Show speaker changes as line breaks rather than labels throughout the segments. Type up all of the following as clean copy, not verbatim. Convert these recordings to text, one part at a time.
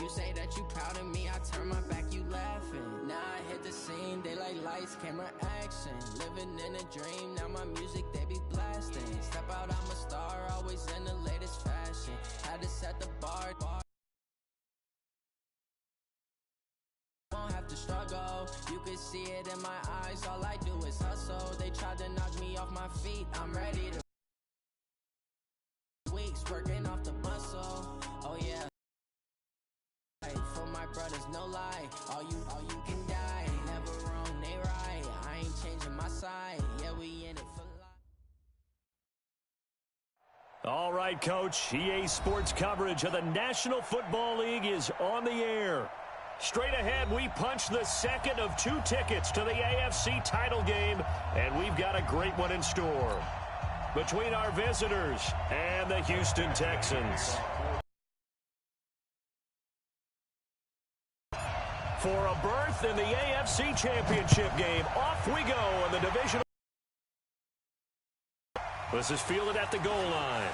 You say that you proud of me, I turn my back, you laughing. Now I hit the scene, daylight lights, camera action. Living in a dream, now my music, they be blasting. Step out, I'm a star, always in the latest fashion. Had to set the bar. Won't have to struggle, you can see it in my eyes. All I do is hustle. They tried to knock me off my feet, I'm ready to. Weeks working off the muscle, oh yeah. For my brothers, no lie. All you can die. Never wrong, they right. I ain't changing my side. Yeah, we in it for life.
All right, Coach. EA Sports coverage of the National Football League is on the air. Straight ahead, we punch the second of 2 tickets to the AFC title game, and we've got a great one in store between our visitors and the Houston Texans. For a berth in the AFC Championship game, off we go in the division. This is fielded at the goal line.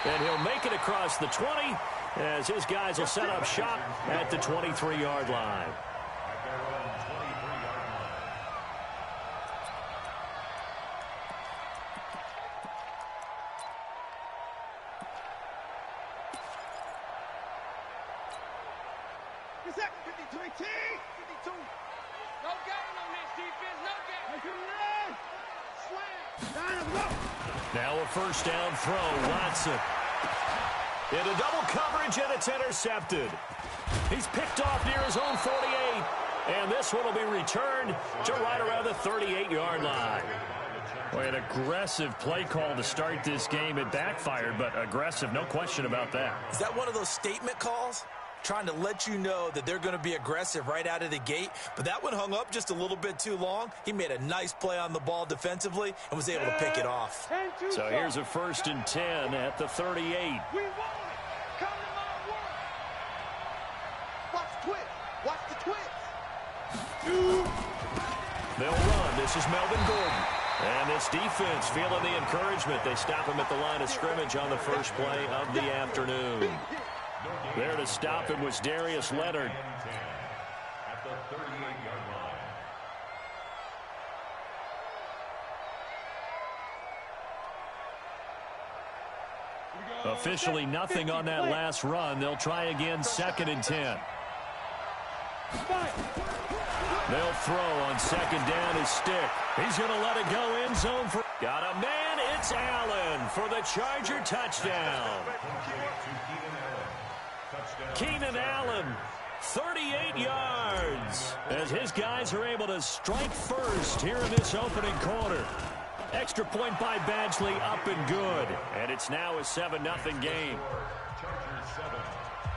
And he'll make it across the 20 as his guys will set up shop at the 23-yard line. Now a first down throw, Watson. Into double coverage, and it's intercepted. He's picked off near his own 48, and this one will be returned to right around the 38-yard line. Boy, an aggressive play call to start this game. It backfired, but aggressive, no question about that.
Is that one of those statement calls? Trying to let you know that they're going to be aggressive right out of the gate, but that one hung up just a little bit too long. He made a nice play on the ball defensively and was able to pick it off.
So here's a 1st and 10 at the 38.
We want it. Come to my work. Watch twist. Watch the twist.
They'll run. This is Melvin Gordon. And this defense feeling the encouragement. They stop him at the line of scrimmage on the first play of the afternoon. There to stop him was Darius Leonard.
At the 38-yard line.
Officially nothing on that last run. They'll try again, 2nd and 10. They'll throw on 2nd down his stick. He's going to let it go end zone. Got a man. It's Allen for the Charger touchdown. Keenan Allen, 38 yards, as his guys are able to strike first here in this opening quarter. Extra point by Badgley, up and good. And it's now a 7-0 game.
Chargers 7,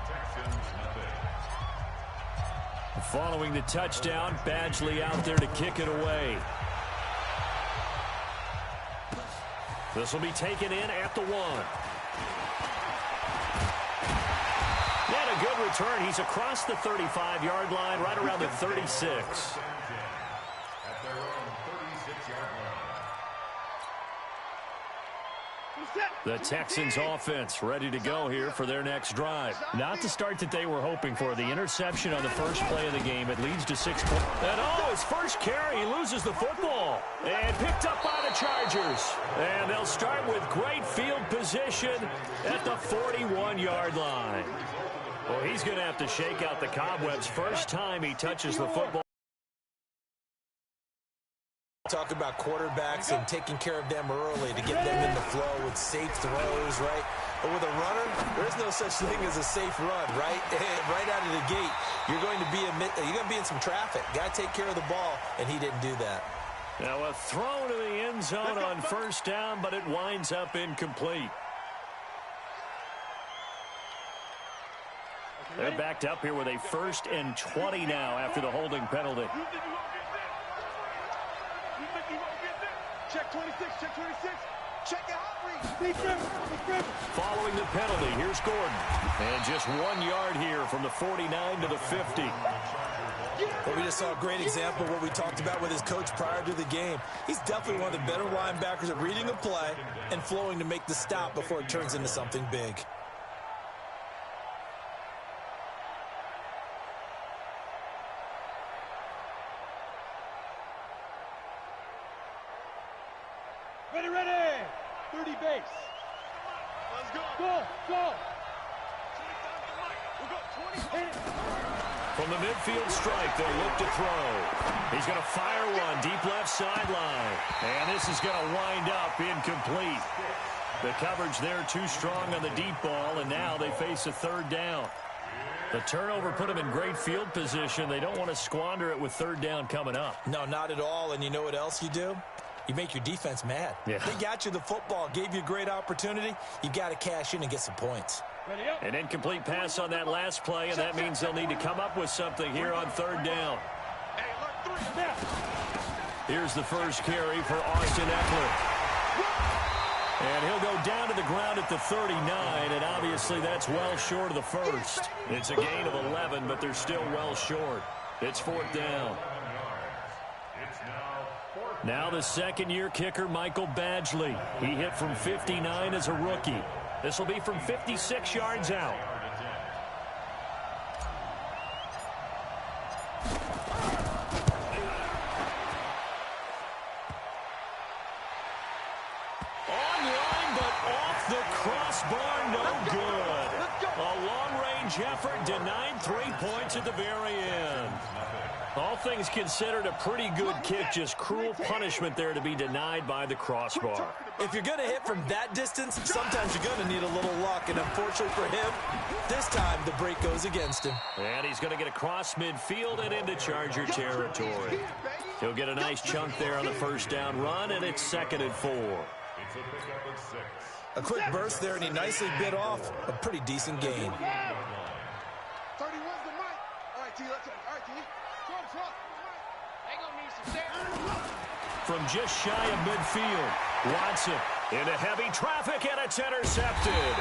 Texans nothing.
Following the touchdown, Badgley out there to kick it away. This will be taken in at the 1. And a good return. He's across the 35-yard line, right around the 36.
At their own 36-yard line.
The Texans offense ready to go here for their next drive. Not the start that they were hoping for. The interception on the first play of the game. It leads to 6 points. And his first carry, he loses the football. And picked up by the Chargers. And they'll start with great field position at the 41-yard line. Well, he's going to have to shake out the cobwebs first time he touches the football.
Talk about quarterbacks and taking care of them early to get them in the flow with safe throws, right? But with a runner, there's no such thing as a safe run, right? Right out of the gate, you're going to be in some traffic. Got to take care of the ball, and he didn't do that.
Now a throw to the end zone on first down, but it winds up incomplete. They're backed up here with a 1st and 20 now after the holding penalty.
Check 26, check 26. Check it out.
Following the penalty, here's Gordon. And just 1 yard here from the 49 to the 50.
Well, we just saw a great example of what we talked about with his coach prior to the game. He's definitely one of the better linebackers at reading a play and flowing to make the stop before it turns into something big.
Ready, ready. 30 base. Let's go. Go, go.
From the midfield strike, they'll look to throw. He's going to fire one deep left sideline. And this is going to wind up incomplete. The coverage there too strong on the deep ball, and now they face a third down. The turnover put them in great field position. They don't want to squander it with third down coming up.
No, not at all. And you know what else you do? You make your defense mad.
Yeah.
They got you the football, gave you a great opportunity. You got to cash in and get some points.
An incomplete pass on that last play, and that means they'll need to come up with something here on third down. Here's the first carry for Austin Eckler. And he'll go down to the ground at the 39, and obviously that's well short of the first. It's a gain of 11, but they're still well short. It's fourth down. Now the second-year kicker, Michael Badgley. He hit from 59 as a rookie. This will be from 56 yards out. Online, but off the crossbar, no good. A long-range effort denied 3 points at the very end. All things considered, a pretty good kick, just cruel punishment there to be denied by the crossbar.
If you're going to hit from that distance, sometimes you're going to need a little luck, and unfortunately for him, this time the break goes against him.
And he's going to get across midfield and into Charger territory. He'll get a nice chunk there on the first down run, and it's 2nd and 4.
A quick burst there, and he nicely bit off a pretty decent gain.
31's the mic. All right, T, let's go. All right, T. They gonna need some stairs.
From just shy of midfield, Watson into heavy traffic, and it's intercepted.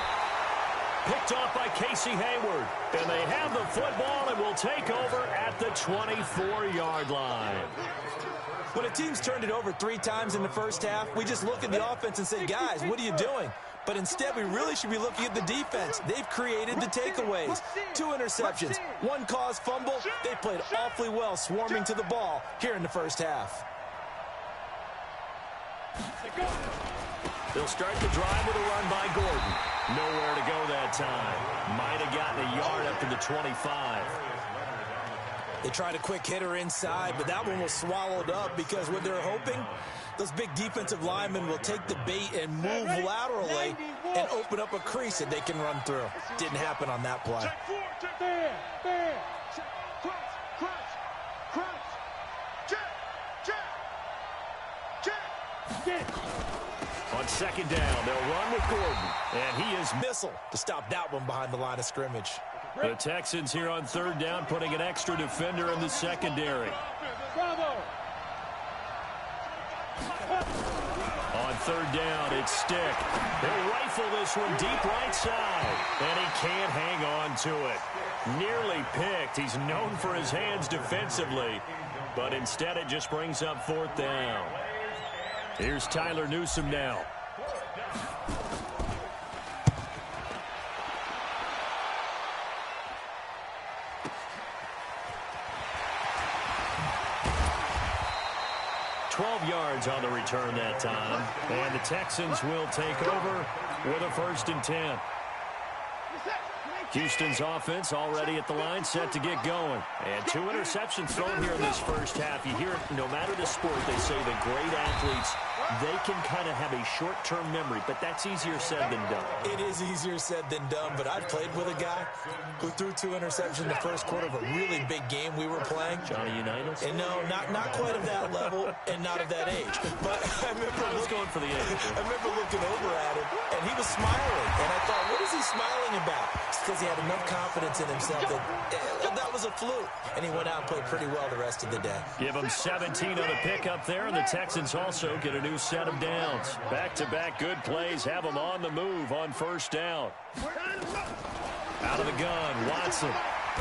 Picked off by Casey Hayward. And they have the football and will take over at the 24-yard line.
When a team's turned it over 3 times in the first half, we just look at the offense and say, guys, what are you doing? But instead, we really should be looking at the defense. They've created the takeaways. 2 interceptions, 1 caused fumble. They played awfully well swarming to the ball here in the first half.
They'll start the drive with a run by Gordon. Nowhere to go that time. Might have gotten a yard up to the 25.
They tried a quick hitter inside, but that one was swallowed up because what they're hoping, those big defensive linemen will take the bait and move laterally and open up a crease that they can run through. Didn't happen on that play.
On second down, they'll run with Gordon. And he is
Missile to stop that one behind the line of scrimmage.
The Texans here on third down, putting an extra defender in the secondary. On third down, it's Stick. They'll rifle this one deep right side. And he can't hang on to it. Nearly picked. He's known for his hands defensively. But instead, it just brings up fourth down. Here's Tyler Newsome now. Yards on the return that time. And the Texans will take over with a 1st and 10. Houston's offense already at the line, set to get going. And 2 interceptions thrown here in this first half. You hear it, no matter the sport, they say the great athletes, they can kind of have a short-term memory, but that's easier said than done.
It is easier said than done, but I've played with a guy who threw 2 interceptions in the first quarter of a really big game we were playing.
Johnny Unitas?
And no, not quite of that level and not of that age. But I remember
going for the age.
I remember looking over at him, and he was smiling. And I thought, what is he smiling about? It's because he had enough confidence in himself that was a fluke. And he went out and played pretty well the rest of the day.
Give him 17 on the pickup there, and the Texans also get a new set of downs. Back-to-back good plays have them on the move on first down. Out of the gun, Watson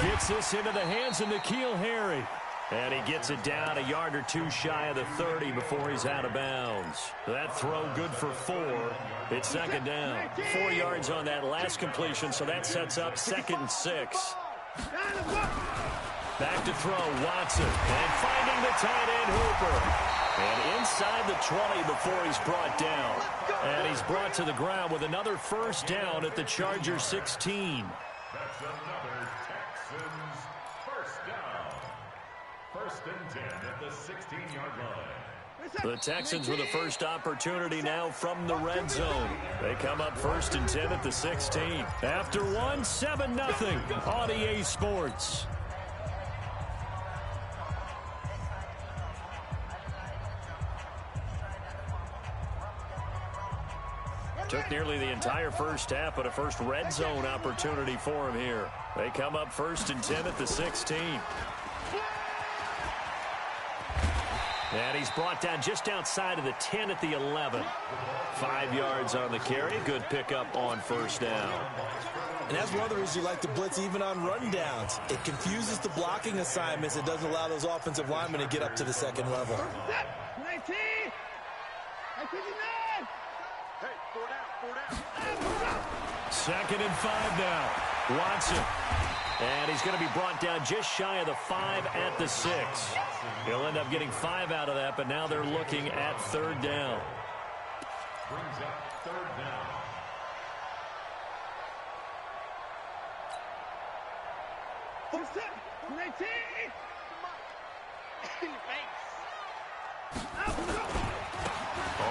gets this into the hands of N'Keal Harry. And he gets it down a yard or 2 shy of the 30 before he's out of bounds. That throw good for 4. It's 2nd down. 4 yards on that last completion, so that sets up 2nd and 6. Back to throw, Watson. And finding the tight end, Hooper. And inside the 20 before he's brought down. And he's brought to the ground with another first down at the Chargers 16.
That's another Texans first down. First and 10 at the 16-yard line.
The Texans with the first opportunity now from the red zone. They come up first and 10 at the 16. After one, 7-0 on EA Sports. Took nearly the entire first half, but a first red zone opportunity for him here. They come up first and 10 at the 16. And he's brought down just outside of the 10 at the 11. 5 yards on the carry. Good pickup on first down.
And that's one of the reasons you like to blitz even on rundowns. It confuses the blocking assignments. It doesn't allow those offensive linemen to get up to the second level.
19! 19! Hey, 4 down.
2nd and 5 now. Watson. And he's going to be brought down just shy of the 5 at the 6. He'll end up getting 5 out of that, but now they're looking at 3rd down.
Brings up 3rd down.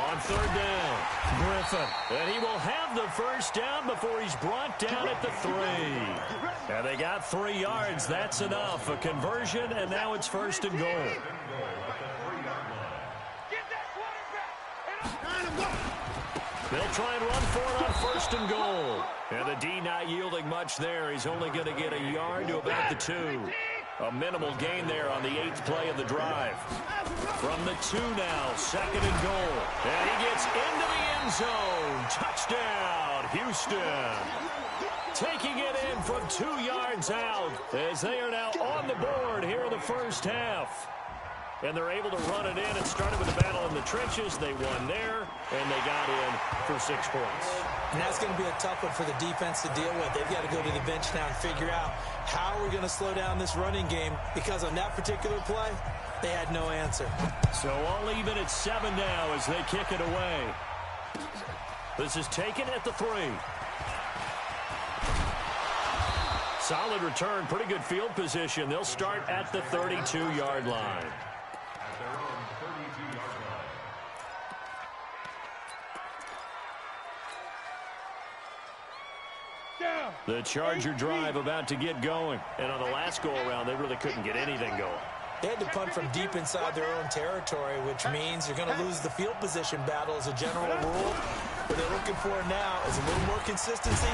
On 3rd down, Griffin. And he will have the first down before he's brought down at the 3. And they got 3 yards. That's enough. A conversion, and now it's 1st and goal. They'll try and run for it on 1st and goal. And the D not yielding much there. He's only going to get a yard to about the 2. A minimal gain there on the 8th play of the drive. From the 2 now, 2nd and goal. And he gets into the end zone. Touchdown, Houston. Taking it in from 2 yards out as they are now on the board here in the first half. And they're able to run it in. It started with a battle in the trenches. They won there, and they got in for 6 points.
And that's going to be a tough one for the defense to deal with. They've got to go to the bench now and figure out how are we going to slow down this running game, because on that particular play, they had no answer.
So all even at 7 now as they kick it away. This is taken at the 3. Solid return, pretty good field position. They'll start at the 32-yard line.
At their own 32-yard line.
The Charger drive about to get going. And on the last go-around, they really couldn't get anything going.
They had to punt from deep inside their own territory, which means you're going to lose the field position battle as a general rule. What they're looking for now is a little more consistency,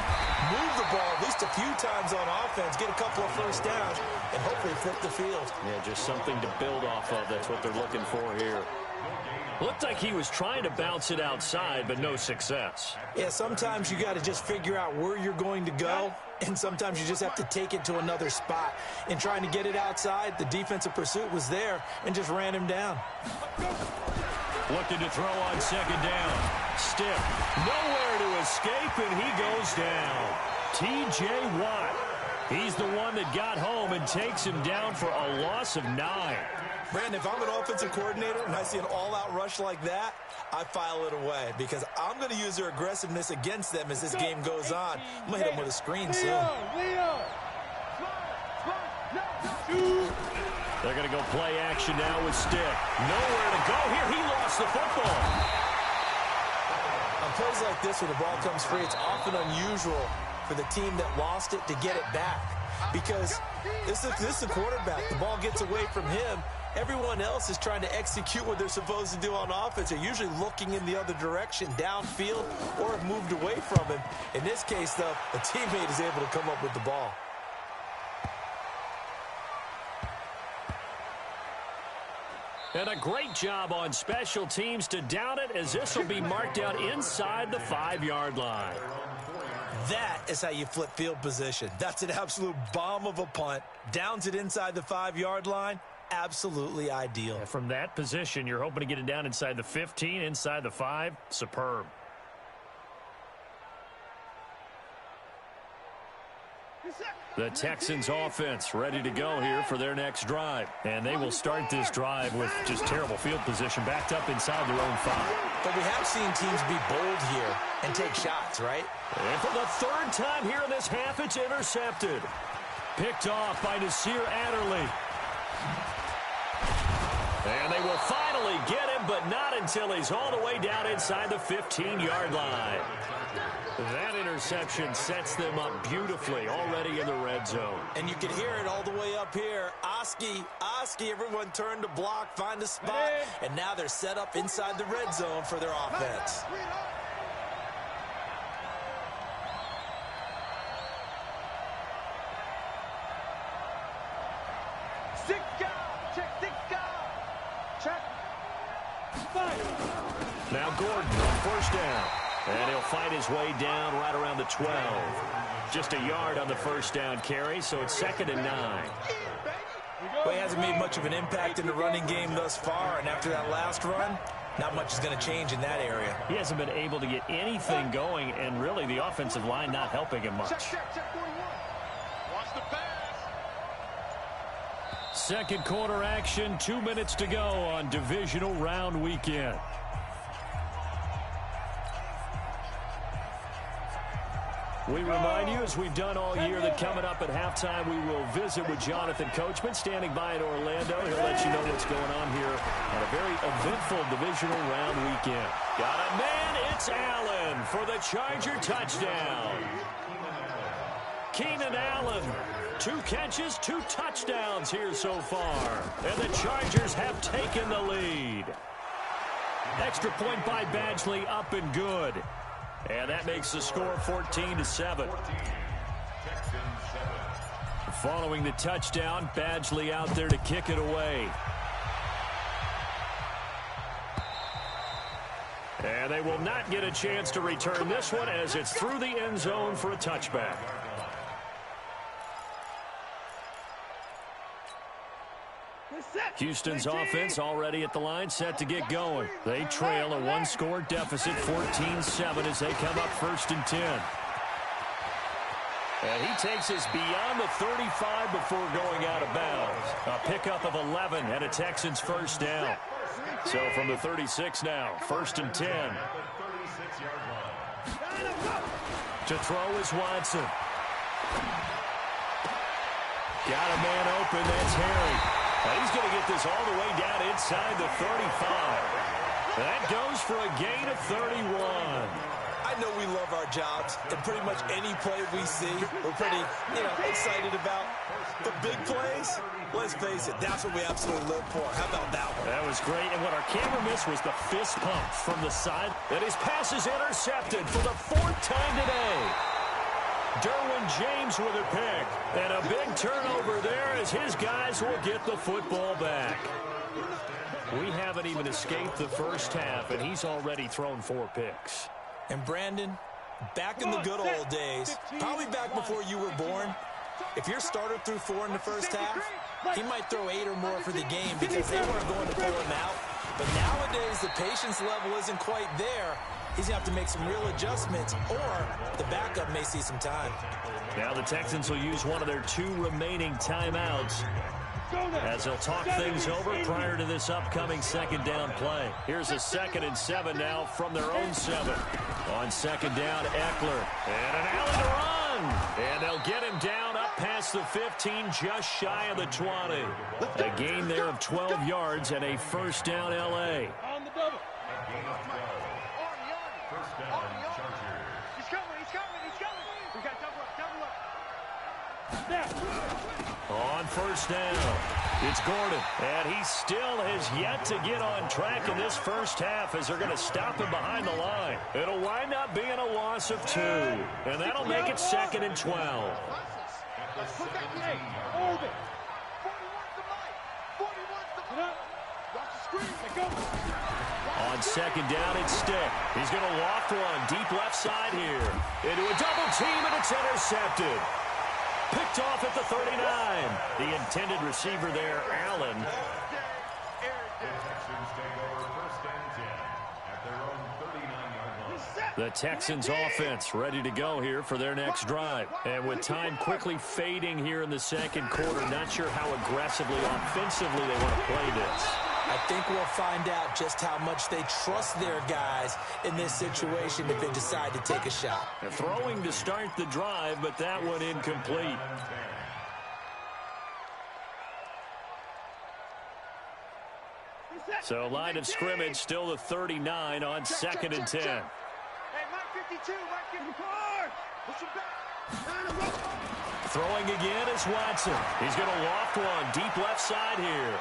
move the ball at least a few times on offense, get a couple of first downs, and hopefully flip the field.
Yeah, just something to build off of. That's what they're looking for here. Looked like he was trying to bounce it outside, but no success.
Yeah, sometimes you got to just figure out where you're going to go, and sometimes you just have to take it to another spot. In trying to get it outside, the defensive pursuit was there and just ran him down.
Looking to throw on 2nd down. Stiff. Nowhere to escape, and he goes down. T.J. Watt. He's the one that got home and takes him down for a loss of 9.
Brandon, if I'm an offensive coordinator and I see an all-out rush like that, I file it away because I'm going to use their aggressiveness against them as this game goes on. I'm going to hit them with a screen soon.
They're going to go play action now with Stick. Nowhere to go here. He lost the football.
On plays like this where the ball comes free, it's often unusual for the team that lost it to get it back because this is a quarterback. The ball gets away from him. Everyone else is trying to execute what they're supposed to do on offense. They're usually looking in the other direction, downfield, or have moved away from him. In this case, though, a teammate is able to come up with the ball.
And a great job on special teams to down it, as this will be marked out inside the 5-yard line.
That is how you flip field position. That's an absolute bomb of a punt. Downs it inside the 5-yard line. Absolutely ideal.
Yeah, from that position, you're hoping to get it down inside the 15, inside the 5. Superb.
Reset.
The Texans offense ready to go here for their next drive. And they will start this drive with just terrible field position, backed up inside their own 5.
But we have seen teams be bold here and take shots, right?
And for the third time here in this half, it's intercepted. Picked off by Nasir Adderley. And they will finally get him, but not until he's all the way down inside the 15-yard line. That interception sets them up beautifully already in the red zone.
And you can hear it all the way up here. Oski, everyone turned to block, find a spot, and now they're set up inside the red zone for their offense.
Now Gordon on first down. And he'll fight his way down right around the 12. Just a yard on the first down carry, so it's 2nd and 9.
Well, he hasn't made much of an impact in the running game thus far, and after that last run, not much is going to change in that area.
He hasn't been able to get anything going, and really the offensive line not helping him much.
Check 41. Watch the pass.
Second quarter action, 2 minutes to go on divisional round weekend. We remind you, as we've done all year, that coming up at halftime, we will visit with Jonathan Coachman, standing by in Orlando. He'll let you know what's going on here on a very eventful divisional round weekend. Got a man, it's Allen for the Charger touchdown. Keenan Allen, 2 catches, 2 touchdowns here so far. And the Chargers have taken the lead. Extra point by Badgley, up and good. And that makes the score 14-7. Following the touchdown, Badgley out there to kick it away. And they will not get a chance to return this one as it's through the end zone for a touchback. Houston's offense already at the line, set to get going. They trail a 1-score deficit, 14-7, as they come up 1st and 10. And he takes us beyond the 35 before going out of bounds. A pickup of 11 and a Texans first down. So from the 36 now, 1st and 10. To throw is Watson. Got a man open, that's Harry. Now he's going to get this all the way down inside the 35. That goes for a gain of 31.
I know we love our jobs, and pretty much any play we see, we're pretty, excited about. The big plays, let's face it, that's what we absolutely live for. How about that one?
That was great, and what our camera missed was the fist pump from the side. And his pass is intercepted for the 4th time today. Derwin James with a pick. And a big turnover there as his guys will get the football back. We haven't even escaped the first half, and he's already thrown 4 picks.
And Brandon, back in the good old days, probably back before you were born, if your starter threw 4 in the first half, he might throw 8 or more for the game because they weren't going to pull him out. But nowadays, the patience level isn't quite there. He's going to have to make some real adjustments, or the backup may see some time.
Now the Texans will use one of their 2 remaining timeouts as they'll talk things over prior to this upcoming 2nd down play. Here's a 2nd and 7 now from their own 7. On 2nd down, Eckler. And an Allen to run. And they'll get him down up past the 15, just shy of the 20. A gain there of 12 yards and a first down L.A.
On the double.
On first down, it's Gordon, and he still has yet to get on track in this first half as they're going to stop him behind the line. It'll wind up being a loss of 2, and that'll make it 2nd and 12. On 2nd down, it's Stick. He's going to loft one deep left side here. Into a double team, and it's intercepted. Picked off at the 39. The intended receiver there, Allen.
The Texans take over 1st and 10 at their own 39-yard line.
The Texans offense ready to go here for their next drive. And with time quickly fading here in the second quarter, not sure how aggressively, offensively they want to play this.
I think we'll find out just how much they trust their guys in this situation if they decide to take a shot.
They're throwing to start the drive, but that one incomplete. So line of scrimmage still the 39 on 2nd and 10.
Hey, Mark 52, Mark 54. Push him back.
Throwing again is Watson. He's going to loft one deep left side here.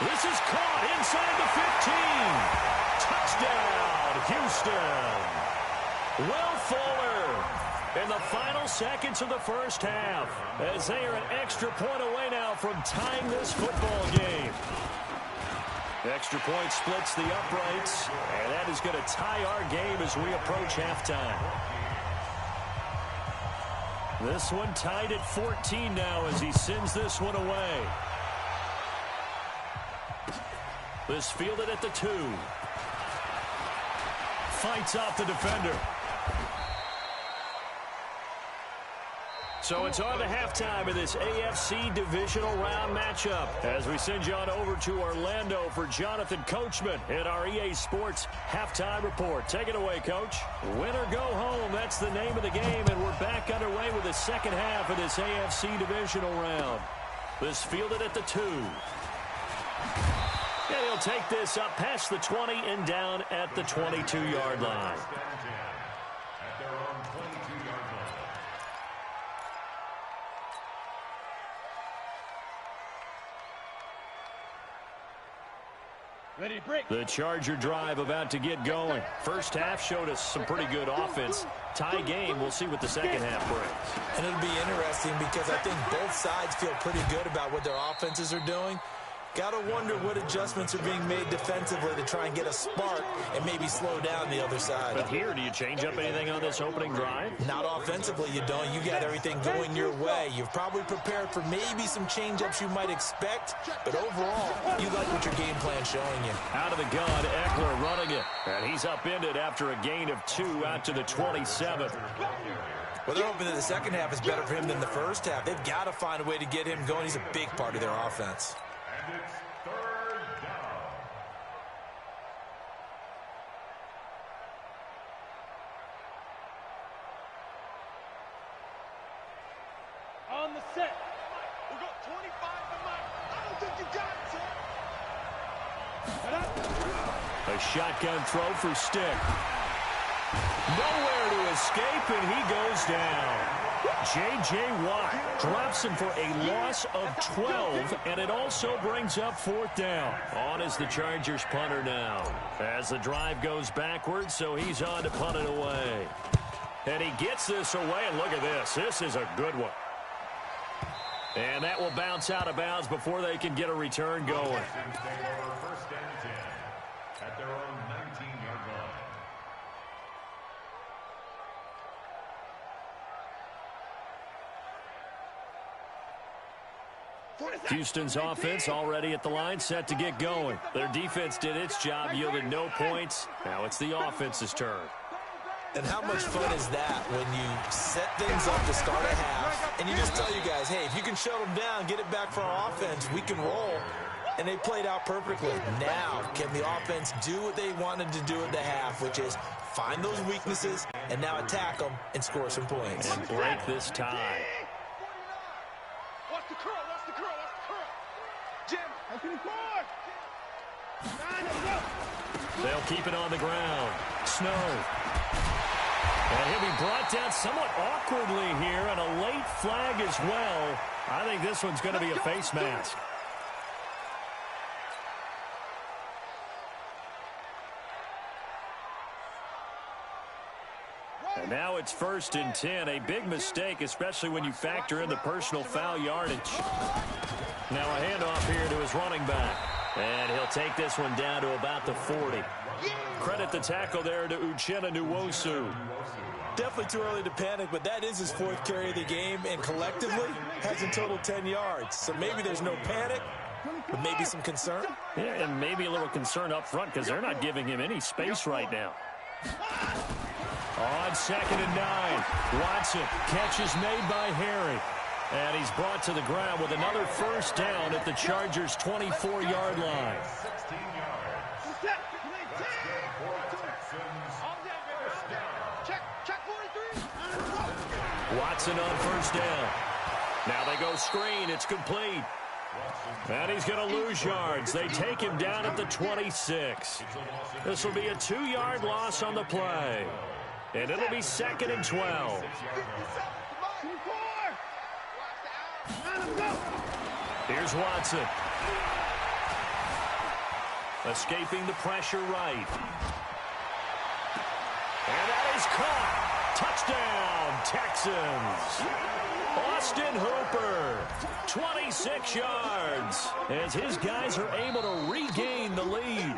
This is caught inside the 15. Touchdown, Houston. Will Fuller in the final seconds of the first half as they are an extra point away now from tying this football game. Extra point splits the uprights, and that is going to tie our game as we approach halftime. This one tied at 14 now as he sends this one away. This fielded at the 2. Fights off the defender. So it's on to halftime of this AFC divisional round matchup as we send you on over to Orlando for Jonathan Coachman in our EA Sports Halftime Report. Take it away, Coach. Win or go home, that's the name of the game, and we're back underway with the second half of this AFC divisional round. This fielded at the 2. And he'll take this up past the 20 and down at the 22-yard line.
Ready to break.
The Charger drive about to get going. First half showed us some pretty good offense. Tie game, we'll see what the second half brings.
And it'll be interesting because I think both sides feel pretty good about what their offenses are doing. Got to wonder what adjustments are being made defensively to try and get a spark and maybe slow down the other side.
But here, do you change up anything on this opening drive?
Not offensively, you don't. You got everything going your way. You've probably prepared for maybe some change-ups you might expect, but overall, you like what your game plan's showing you.
Out of the gun, Eckler running it. And he's upended after a gain of 2 out to the 27.
Well, they're hoping that the second half is better for him than the first half. They've got to find a way to get him going. He's a big part of their offense.
And it's 3rd down.
On the set.
We got 25 to Mike. I don't think you got it, sir.
A shotgun throw for Stick. Nowhere to escape, and he goes down. J.J. Watt drops him for a loss of 12, and it also brings up 4th down. On is the Chargers punter now. As the drive goes backwards, so he's on to punt it away. And he gets this away, and look at this. This is a good one. And that will bounce out of bounds before they can get a return going.
Texans take over 1st and 10 at their own 19-yard line.
Houston's offense already at the line, set to get going. Their defense did its job, yielded no points. Now it's the offense's turn.
And how much fun is that when you set things up to start a half and you just tell you guys, hey, if you can shut them down, get it back for our offense, we can roll. And they played out perfectly. Now, can the offense do what they wanted to do at the half, which is find those weaknesses and now attack them and score some points.
And break this tie.
Watch the curl, watch the curl, watch the curl. Jim, I can record.
They'll keep it on the ground. Snow. And he'll be brought down somewhat awkwardly here, and a late flag as well. I think this one's going to be a face mask. And now it's 1st and 10. A big mistake, especially when you factor in the personal foul yardage. Now a handoff here to his running back. And he'll take this one down to about the 40. Credit the tackle there to Uchenna Nwosu.
Definitely too early to panic, but that is his 4th carry of the game, and collectively has in total 10 yards. So maybe there's no panic, but maybe some concern.
Yeah, and maybe a little concern up front because they're not giving him any space right now. On 2nd and 9, Watson, catch is made by Harry. And he's brought to the ground with another first down at the Chargers' 24-yard line.
16 yards. That's good for the Texans. First down.
Check 43.
Watson on first down. Now they go screen. It's complete. And he's going to lose yards. They take him down at the 26. This will be a 2-yard loss on the play. And it'll be 2nd and 12. Here's Watson. Escaping the pressure right. And that is caught. Touchdown, Texans. Austin Hooper, 26 yards, as his guys are able to regain the lead.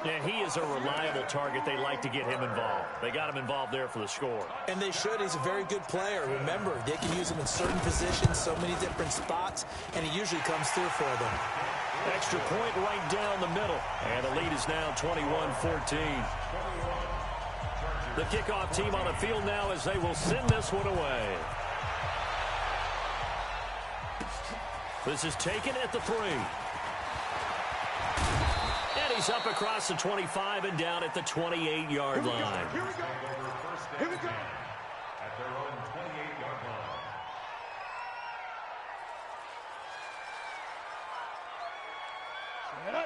And he is a reliable target. They like to get him involved. They got him involved there for the score.
And they should. He's a very good player. Remember, they can use him in certain positions, so many different spots, and he usually comes through for them.
Extra point right down the middle. And the lead is now 21-14. The kickoff team on the field now as they will send this one away. This is taken at the 3. And he's up across the 25 and down at the 28-yard line.
Here we go. Here we go. At their own 28-yard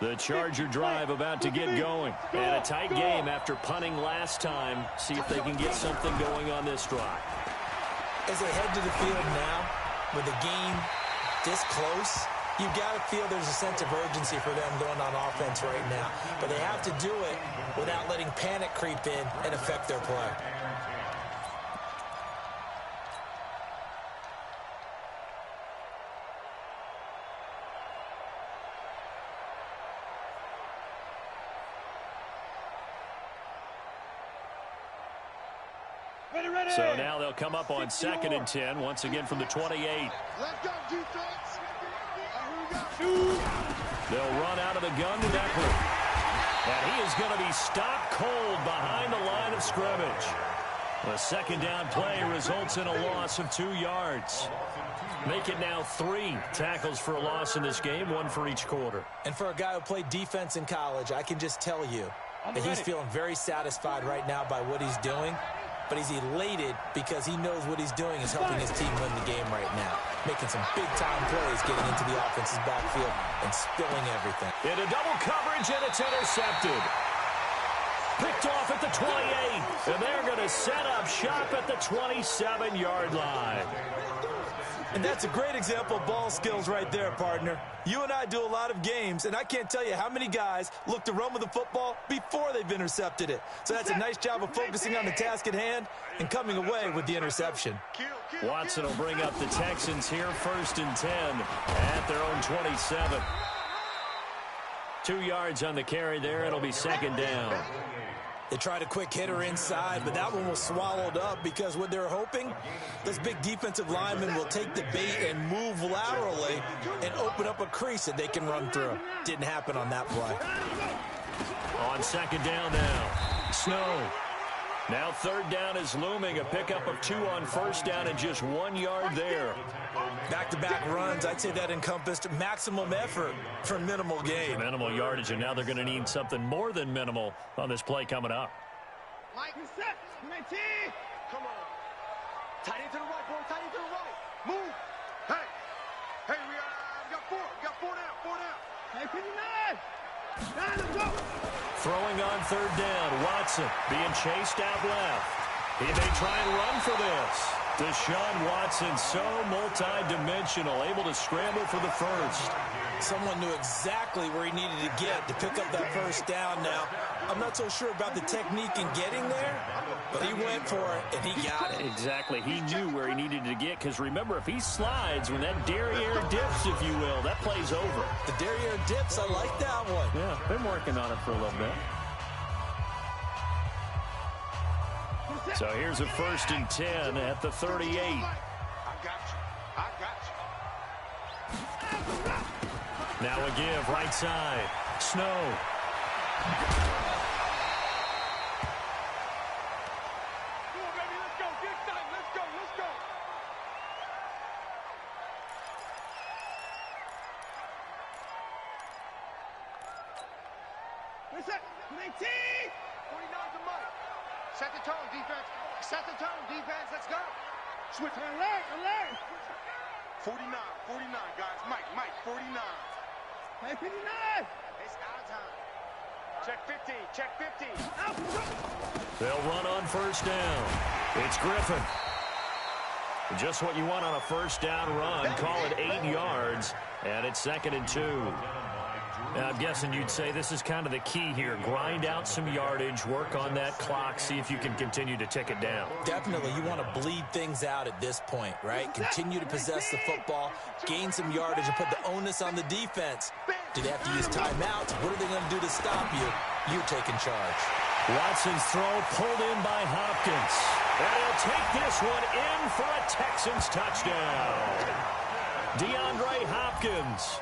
line.
The Charger drive about to get going. And a tight game after punting last time. See if they can get something going on this drive.
As they head to the field now, with the game this close, you've got to feel there's a sense of urgency for them going on offense right now. But they have to do it without letting panic creep in and affect their play.
So now they'll come up on 2nd and 10, once again from the 28.
Let's go, defense.
They'll run out of the gun to Beckler. And he is going to be stopped cold behind the line of scrimmage. The second down play results in a loss of 2 yards. Make it now 3 tackles for a loss in this game, 1 for each quarter.
And for a guy who played defense in college, I can just tell you that he's feeling very satisfied right now by what he's doing. But he's elated because he knows what he's doing is helping his team win the game right now. Making some big-time plays, getting into the offense's backfield and spilling everything.
Into double coverage, and it's intercepted. Picked off at the 28, and they're going to set up shop at the 27-yard line.
And that's a great example of ball skills right there, partner. You and I do a lot of games, and I can't tell you how many guys look to run with the football before they've intercepted it. So that's a nice job of focusing on the task at hand and coming away with the interception.
Watson will bring up the Texans here, 1st and 10 at their own 27. 2 yards on the carry there. It'll be 2nd down.
They tried a quick hitter inside, but that one was swallowed up because what they're hoping, this big defensive lineman will take the bait and move laterally and open up a crease that they can run through. Didn't happen on that play.
On 2nd down now, Snow. Now 3rd down is looming, a pickup of 2 on 1st down and just 1 yard there.
Back-to-back runs, I'd say that encompassed maximum effort for minimal gain.
Minimal yardage, and now they're going to need something more than minimal on this play coming up.
Mike, set. Come on. Tight end to the right, boy. Tight end to the right. Move. Hey, we got 4. We got 4 now. 4 now. Hey, 59. Let's go.
Throwing on 3rd down, Watson being chased out left. He may try and run for this. Deshaun Watson, so multi-dimensional, able to scramble for the first.
Someone knew exactly where he needed to get to pick up that 1st down. Now, I'm not so sure about the technique in getting there, but he went for it, and he got it.
Exactly. He knew where he needed to get, because remember, if he slides, when that derriere dips, if you will, that play's over.
The derriere dips, I like that one.
Yeah, been working on it for a little bit. So here's a 1st and 10 at the 38.
I got you.
Now a give, right side. Snow.
Reset. 19. 49 to Mike. Set the tone, defense. Set the tone, defense. Let's go. Switch. Alert. 49, guys. Mike, 49. Hey, 59. It's our time. Check 50, check 50.
They'll run on first down. It's Griffin. Just what you want on a first down run. Call it 8 yards, and it's 2nd and 2. I'm guessing you'd say this is kind of the key here. Grind out some yardage, work on that clock, see if you can continue to tick it down.
Definitely, you want to bleed things out at this point, right? Continue to possess the football, gain some yardage, and put the onus on the defense. Do they have to use timeouts? What are they going to do to stop you? You're taking charge.
Watson's throw pulled in by Hopkins. And he'll take this one in for a Texans touchdown. DeAndre Hopkins,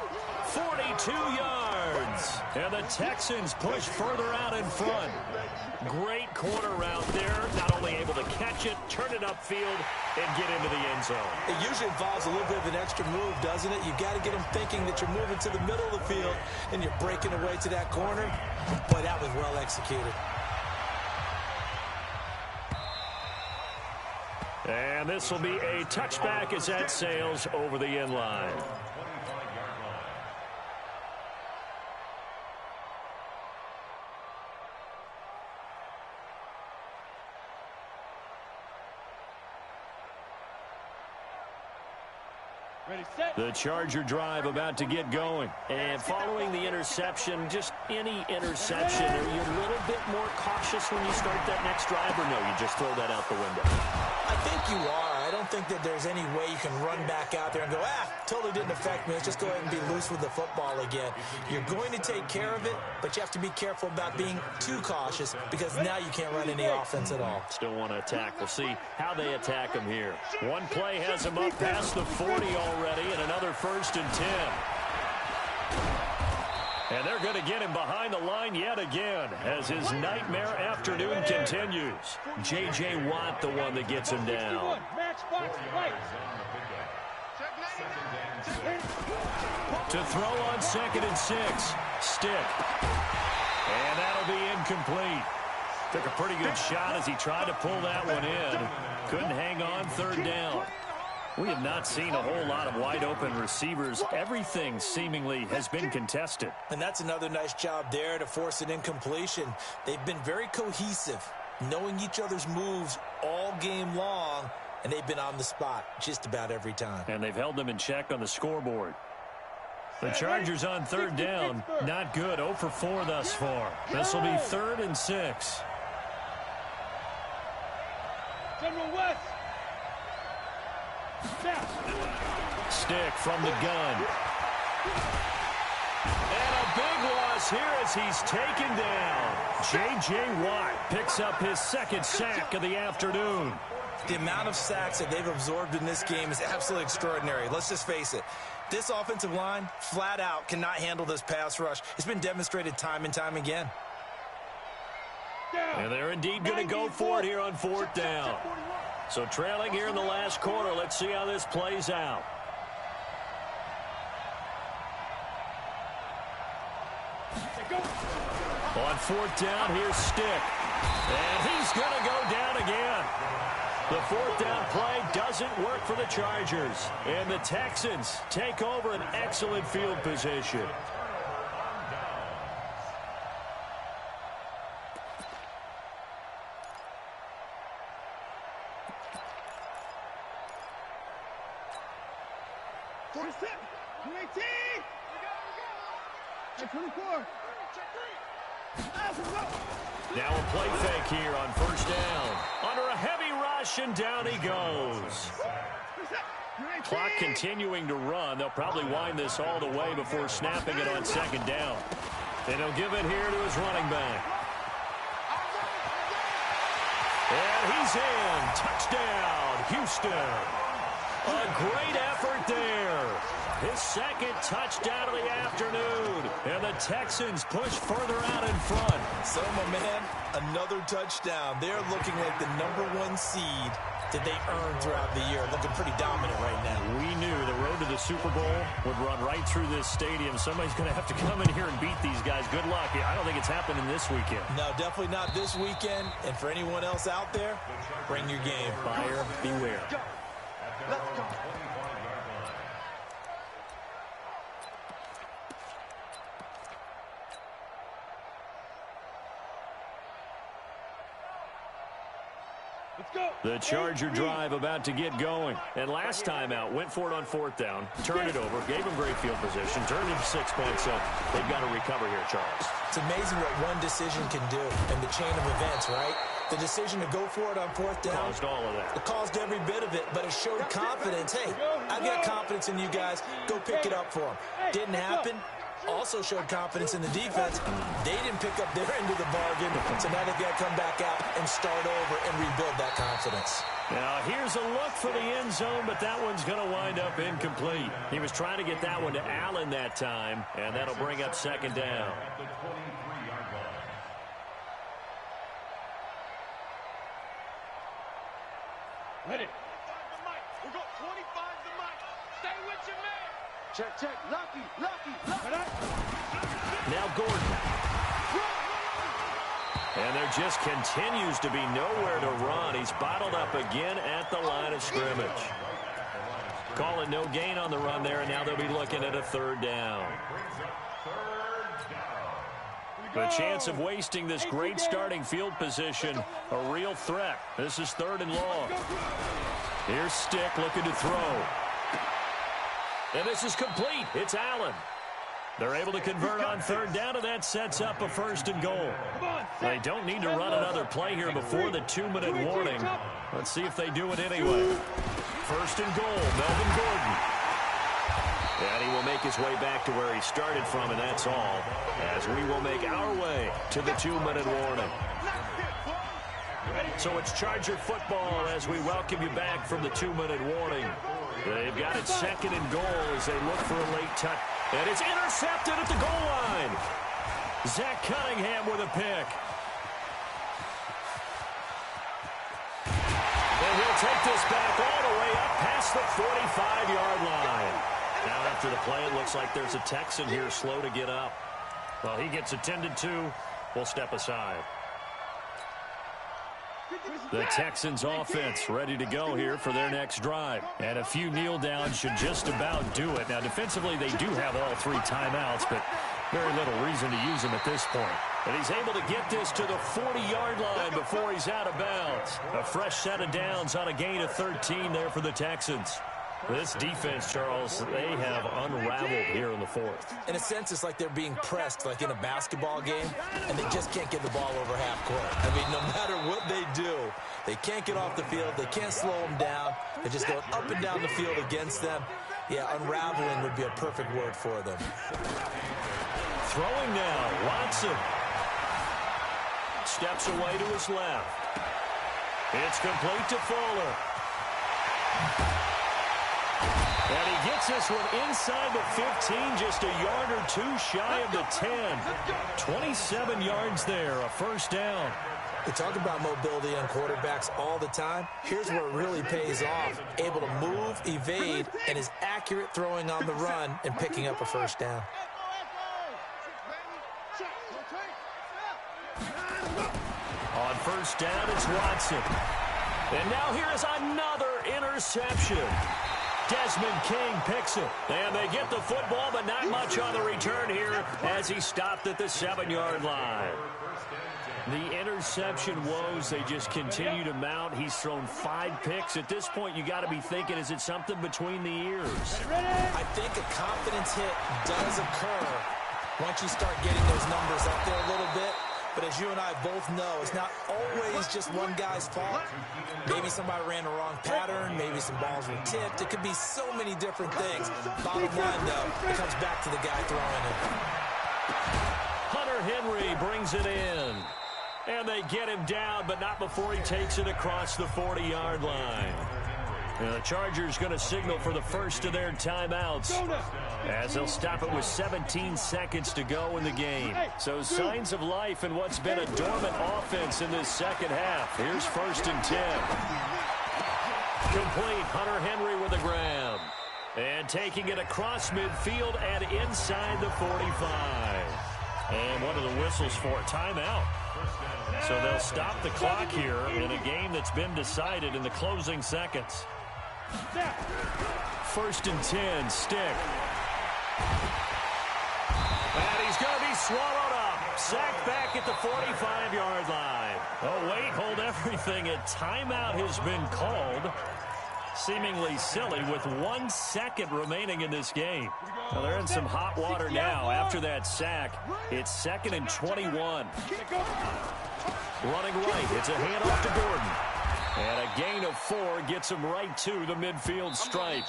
42 yards. And the Texans push further out in front. Great corner route there. Not only able to catch it, turn it upfield, and get into the end zone.
It usually involves a little bit of an extra move, doesn't it? You've got to get them thinking that you're moving to the middle of the field and you're breaking away to that corner. Boy, that was well executed.
And this will be a touchback as that sails over the end line. The Charger drive about to get going. And following the interception, just any interception, are you a little bit more cautious when you start that next drive, or no, you just throw that out the window?
I think you are. I don't think that there's any way you can run back out there and go, totally didn't affect me. Let's just go ahead and be loose with the football again. You're going to take care of it, but you have to be careful about being too cautious because now you can't run any offense at all.
Still want to attack. We'll see how they attack him here. One play has him up past the 40 already, and another 1st and 10. And they're going to get him behind the line yet again as his nightmare afternoon continues. J.J. Watt, the one that gets him down. To throw on 2nd and 6. Stick. And that'll be incomplete. Took a pretty good shot as he tried to pull that one in. Couldn't hang on 3rd down. We have not seen a whole lot of wide-open receivers. Everything seemingly has been contested.
And that's another nice job there to force an incompletion. They've been very cohesive, knowing each other's moves all game long, and they've been on the spot just about every time.
And they've held them in check on the scoreboard. The Chargers on 3rd down, not good. 0 for 4 thus far. This will be 3rd and 6.
General West.
Stick from the gun. And a big loss here as he's taken down. J.J. Watt picks up his 2nd sack of the afternoon.
The amount of sacks that they've absorbed in this game is absolutely extraordinary. Let's just face it. This offensive line, flat out, cannot handle this pass rush. It's been demonstrated time and time again.
And they're indeed going to go for it here on 4th down. So trailing here in the last quarter, let's see how this plays out. On 4th down, here's Stick. And he's going to go down again. The 4th down play doesn't work for the Chargers. And the Texans take over an excellent field position. Now a play fake here on 1st down. Under a heavy rush, and down he goes. Clock continuing to run. They'll probably wind this all the way before snapping it on 2nd down. And he'll give it here to his running back. And he's in. Touchdown, Houston. A great effort there. his second touchdown of the afternoon. And the Texans push further out in front.
So, my man, another touchdown. They're looking like the #1 seed that they earned throughout the year. Looking pretty dominant right now.
We knew the road to the Super Bowl would run right through this stadium. Somebody's going to have to come in here and beat these guys. Good luck. I don't think it's happening this weekend.
No, definitely not this weekend. And for anyone else out there, bring your game.
Buyer beware.
Let's go.
The Charger drive about to get going. And last time out, went for it on 4th down, turned it over, gave them great field position, turned into 6 points. So they've got to recover here, Charles.
It's amazing what one decision can do in the chain of events, right? The decision to go for it on 4th down.
Caused all of that.
It caused every bit of it, but it showed confidence. Hey, I've got confidence in you guys. Go pick it up for them. Didn't happen. Also showed confidence in the defense. They didn't pick up their end of the bargain, so now they've got to come back out and start over and rebuild that confidence.
Now, here's a look for the end zone, but that one's going to wind up incomplete. He was trying to get that one to Allen that time, and that'll bring up 2nd down.
Ready.
We got 25 the mic. Stay with your man. Check. Lucky.
Now Gordon. And there just continues to be nowhere to run. He's bottled up again at the line of scrimmage. Calling no gain on the run there, and now they'll be looking at a 3rd down. The chance of wasting this great starting field position, a real threat. This is 3rd and long. Here's Stick looking to throw. And this is complete. It's Allen. They're able to convert on 3rd down, and that sets up a 1st and goal. They don't need to run another play here before the 2-minute warning. Let's see if they do it anyway. 1st and goal, Melvin Gordon. And he will make his way back to where he started from, and that's all, as we will make our way to the 2-minute warning. So it's Charger football as we welcome you back from the 2-minute warning. They've got it 2nd and goal as they look for a late touch. And it's intercepted at the goal line. Zach Cunningham with a pick. And he'll take this back all the way up past the 45-yard line. Now after the play, it looks like there's a Texan here slow to get up. Well, he gets attended to. We'll step aside. The Texans offense ready to go here for their next drive. And a few kneel downs should just about do it. Now, defensively, they do have all 3 timeouts, but very little reason to use them at this point. And he's able to get this to the 40-yard line before he's out of bounds. A fresh set of downs on a gain of 13 there for the Texans. This defense, Charles, they have unraveled here in the 4th.
In a sense, it's like they're being pressed like in a basketball game, and they just can't get the ball over half court. I mean, no matter what they do, they can't get off the field. They can't slow them down. They're just going up and down the field against them. Yeah, unraveling would be a perfect word for them.
Throwing now, Watson. Steps away to his left. It's complete to Fuller. And he gets this one inside the 15, just a yard or 2 shy of the 10. 27 yards there, a 1st down.
We talk about mobility on quarterbacks all the time. Here's where it really pays off. Able to move, evade, and is accurate throwing on the run and picking up a 1st down.
On 1st down, it's Watson. And now here is another interception. Desmond King picks it. And they get the football, but not much on the return here as he stopped at the 7-yard line. The interception woes, they just continue to mount. He's thrown 5 picks. At this point, you got to be thinking, is it something between the ears?
I think a confidence hit does occur once you start getting those numbers up there a little bit. But as you and I both know, it's not always just one guy's fault. Maybe somebody ran the wrong pattern. Maybe some balls were tipped. It could be so many different things. Bottom line, though, it comes back to the guy throwing it.
Hunter Henry brings it in. And they get him down, but not before he takes it across the 40-yard line. The Chargers going to signal for the first of their timeouts as they'll stop it with 17 seconds to go in the game. So signs of life in what's been a dormant offense in this second half. Here's 1st and 10. Complete. Hunter Henry with a grab. And taking it across midfield and inside the 45. And what are the whistles for? Timeout. So they'll stop the clock here in a game that's been decided in the closing seconds. 1st and 10, Stick. And he's going to be swallowed up. Sacked back at the 45-yard line. Oh, wait, hold everything. A timeout has been called. Seemingly silly with 1 second remaining in this game. Well, they're in some hot water now after that sack. It's 2nd and 21. Running right. It's a handoff to Gordon. And a gain of 4 gets him right to the midfield stripe.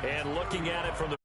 And looking at it from the